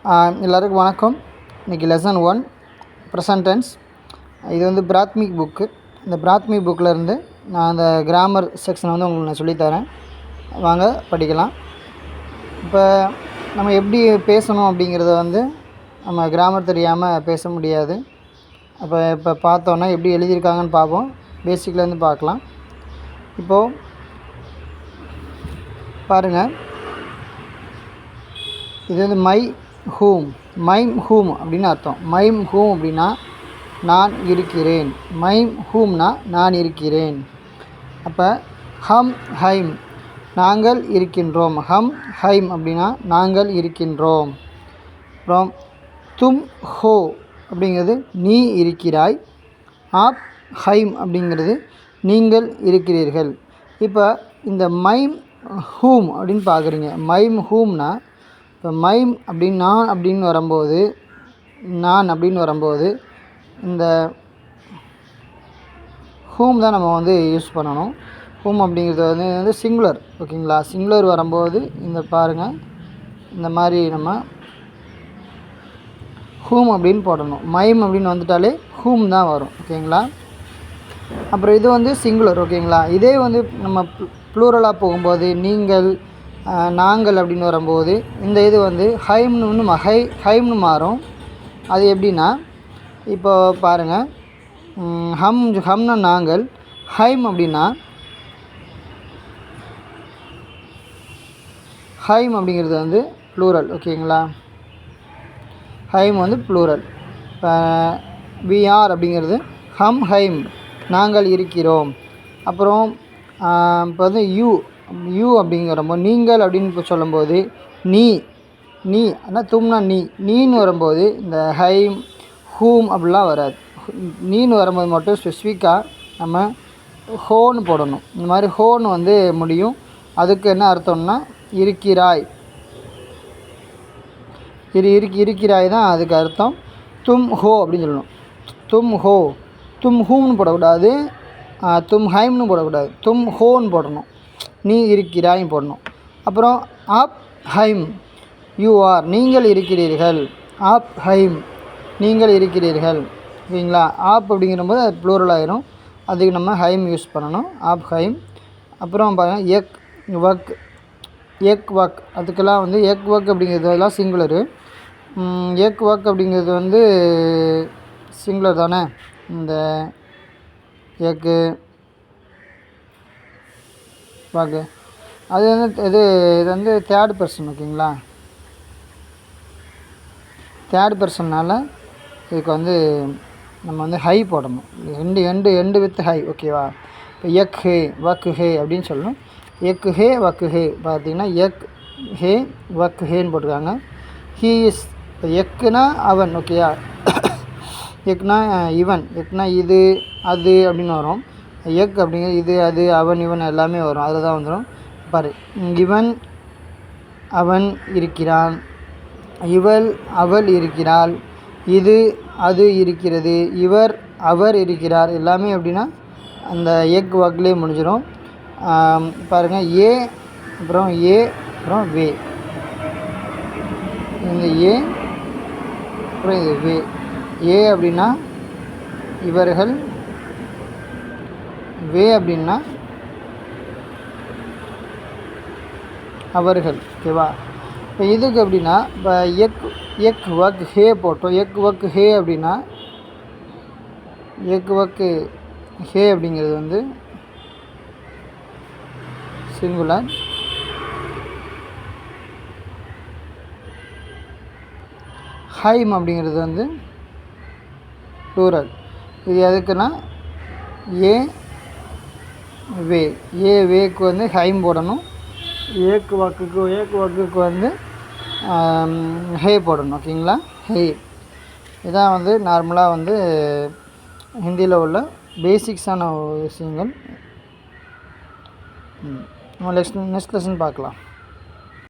எல்லாருக்கும் வணக்கம். இன்றைக்கி லெசன் 1 ப்ரெசன்ட் டென்ஸ். இது வந்து பிராத்மிக் புக்கு. இந்த பிராத்மிக் புக்கில் இருந்து நான் அந்த கிராமர் செக்ஷனை வந்து உங்களுக்கு நான் சொல்லித்தரேன். வாங்க படிக்கலாம். இப்போ நம்ம எப்படி பேசணும் அப்படிங்கிறத வந்து நம்ம கிராமர் தெரியாமல் பேச முடியாது. இப்போ பார்த்தோன்னா எப்படி எழுதியிருக்காங்கன்னு பார்ப்போம். பேசிக்லேருந்து பார்க்கலாம். இப்போது பாருங்கள், இது வந்து மை ஹூம் அப்படின்னு அர்த்தம். மைம் ஹூம் அப்படின்னா நான் இருக்கிறேன். மைம் ஹூம்னா நான் இருக்கிறேன். அப்போ ஹம் ஹைம் நாங்கள் இருக்கின்றோம். ஹம் ஹைம் அப்படின்னா நாங்கள் இருக்கின்றோம். அப்புறம் தும் ஹோ அப்படிங்கிறது நீ இருக்கிறாய். ஆப் ஹைம் அப்படிங்கிறது நீங்கள் இருக்கிறீர்கள். இப்போ இந்த மைம் ஹூம் அப்படின்னு பார்க்குறீங்க. மைம் ஹூம்னா இப்போ மைம் அப்படின்னு நான் அப்படின்னு வரும்போது இந்த ஹூம் தான் நம்ம வந்து யூஸ் பண்ணணும். ஹூம் அப்படிங்கிறது வந்து சிங்குலர். ஓகேங்களா? சிங்குலர் வரும்போது இந்த பாருங்கள், இந்த மாதிரி நம்ம ஹூம் அப்படின்னு போடணும். மைம் அப்படின்னு வந்துட்டாலே ஹூம் தான் வரும். ஓகேங்களா? அப்புறம் இது வந்து சிங்குலர். ஓகேங்களா? இதே வந்து நம்ம ப்ளூரலாக போகும்போது நீங்கள், நாங்கள் அப்படின்னு வரும்போது இந்த இது வந்து ஹைம்னு மாறும். அது எப்படின்னா, இப்போ பாருங்கள், ஹம்னா நாங்கள், ஹைம் அப்படின்னா ஹைம் அப்படிங்கிறது வந்து ப்ளூரல். ஓகேங்களா? ஹைம் வந்து ப்ளூரல். இப்போ வி ஆர் அப்படிங்கிறது ஹம் ஹைம் நாங்கள் இருக்கிறோம். அப்புறம் இப்போ வந்து யூ அப்படிங்கிறப்போ நீங்கள் அப்படின்னு இப்போ சொல்லும்போது நீ ஆனால் தும்னா நீன்னு வரும்போது இந்த ஹைம் ஹூம் அப்படிலாம் வராது. நீன்னு வரும்போது மட்டும் ஸ்பெசிஃபிக்காக நம்ம ஹோன்னு போடணும். இந்த மாதிரி ஹோன்னு வந்து முடியும். அதுக்கு என்ன அர்த்தம்னா இருக்கிறாய். இருக்கிறாய் தான் அதுக்கு அர்த்தம். தும் ஹோ அப்படின்னு சொல்லணும். தும் ஹூம்னு போடக்கூடாது, தும் ஹைம்னு போடக்கூடாது, தும் ஹோன்னு போடணும். நீ இருக்கிறாய் போடணும். அப்புறம் ஆப் ஹைம் யூ ஆர் நீங்கள் இருக்கிறீர்கள். ஆப் ஹைம் நீங்கள் இருக்கிறீர்கள். ஓகேங்களா? ஆப் அப்படிங்கிறபோது அது ப்ளூரல் ஆகிரும். அதுக்கு நம்ம ஹைம் யூஸ் பண்ணணும். ஆப் ஹைம். அப்புறம் பாருங்கள் எக் வக் அதுக்கெல்லாம் வந்து எக் வக் அப்படிங்கிறதுலாம் சிங்குலரு. எக் வக் அப்படிங்கிறது வந்து சிங்குலர் தானே. இந்த எக்கு வாக்கு அது வந்து இது வந்து தேர்ட் பர்சன். ஓகேங்களா? தேர்ட் பர்சன்னால் இதுக்கு வந்து நம்ம வந்து ஹை போடணும். End with high. ஓகேவா? இப்போ எக் ஹே வக் ஹே அப்படின்னு சொல்லணும். எக் ஹே வக் ஹே பார்த்தீங்கன்னா எக் ஹே வக் ஹேன்னு போட்டிருக்காங்க. He is. இப்போ எக்குனா அவன். ஓகேயா? எக்னா இவன், எக்னா இது அது அப்படின்னு வரும். எக் அப்படிங்கிறது இது அது அவன் இவன் எல்லாமே வரும். அதில் தான் வந்துடும். பாரு, இவன் அவன் இருக்கிறான், இவள் அவள் இருக்கிறாள், இது அது இருக்கிறது, இவர் அவர் இருக்கிறார். எல்லாமே எப்படின்னா அந்த எக் வக்லேயே முடிஞ்சிடும். பாருங்கள், அப்புறம் வே. இந்த அப்புறம் இது வே. அப்படின்னா இவர்கள், வே அப்படின்னா அவர்கள். ஓகேவா? இப்போ இதுக்கு எப்படின்னா, இப்போ எக் வக் ஹே போட்டோம். எக் வக் ஹே அப்படின்னா எக் வக் ஹே அப்படிங்கிறது வந்து சிங்குலர். ஹைம் அப்படிங்கிறது வந்து ப்ளூரல். இது எதுக்குன்னா வேக்கு வந்து ஹைம் போடணும். ஏக்கு வக்குக்கு வந்து ஹே போடணும். ஓகேங்களா? ஹே. இதான் வந்து நார்மலாக வந்து ஹிந்தியில் உள்ள பேசிக்ஸான விஷயங்கள். நம்ம நெக்ஸ்ட் லெசன் பார்க்கலாம்.